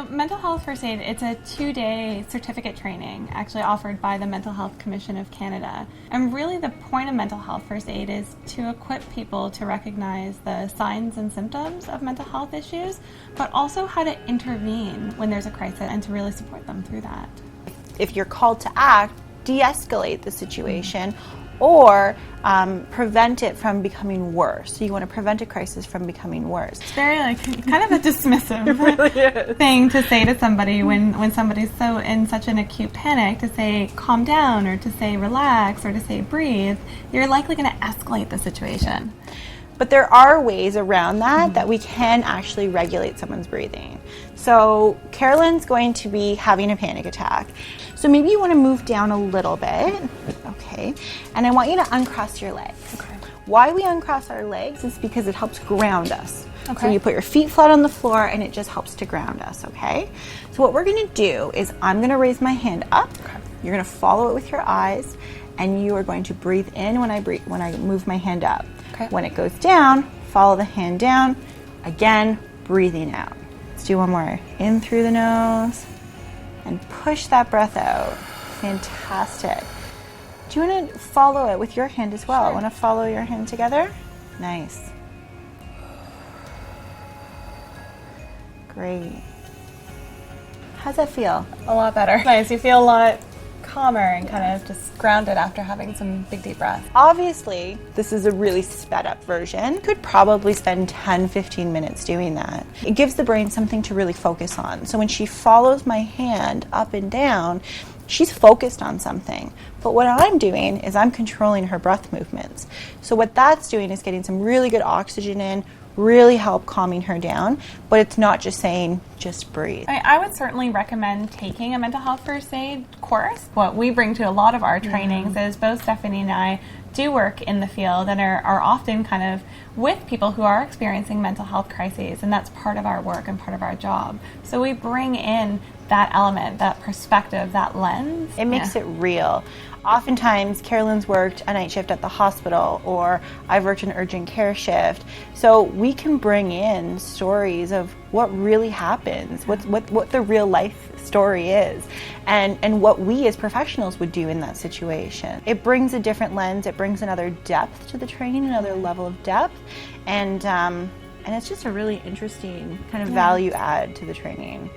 So mental health first aid, it's a 2-day certificate training actually offered by the Mental Health Commission of Canada. And really the point of mental health first aid is to equip people to recognize the signs and symptoms of mental health issues, but also how to intervene when there's a crisis and to really support them through that. If you're called to act, de-escalate the situation or prevent it from becoming worse. So you want to prevent a crisis from becoming worse. It's very kind of a dismissive thing to say to somebody when somebody's so in such an acute panic, to say calm down or to say relax or to say breathe. You're likely going to escalate the situation. But there are ways around that we can actually regulate someone's breathing. So Carolyn's going to be having a panic attack. So maybe you want to move down a little bit, okay? And I want you to uncross your legs. Okay. Why we uncross our legs is because it helps ground us. Okay. So you put your feet flat on the floor and it just helps to ground us, okay? So what we're going to do is I'm going to raise my hand up. Okay. You're going to follow it with your eyes, and you are going to breathe in when I move my hand up. Okay. When it goes down, follow the hand down. Again, breathing out. Let's do one more. In through the nose and push that breath out. Fantastic. Do you want to follow it with your hand as well? Sure. Want to follow your hand together? Nice. Great. How's that feel? A lot better. Nice. You feel a lot calmer and kind of just grounded after having some big deep breaths. Obviously, this is a really sped up version. Could probably spend 10-15 minutes doing that. It gives the brain something to really focus on. So when she follows my hand up and down, she's focused on something. But what I'm doing is I'm controlling her breath movements. So what that's doing is getting some really good oxygen in, really help calming her down, but it's not just saying, just breathe. I would certainly recommend taking a mental health first aid course. What we bring to a lot of our trainings is both Stephanie and I do work in the field and are often kind of with people who are experiencing mental health crises, and that's part of our work and part of our job. So we bring in that element, that perspective, that lens. It makes it real. Oftentimes, Carolyn's worked a night shift at the hospital, or I've worked an urgent care shift. So we can bring in stories of what really happens, what the real life story is, and what we as professionals would do in that situation. It brings a different lens, it brings another depth to the training, another level of depth, and it's just a really interesting kind of value add to the training.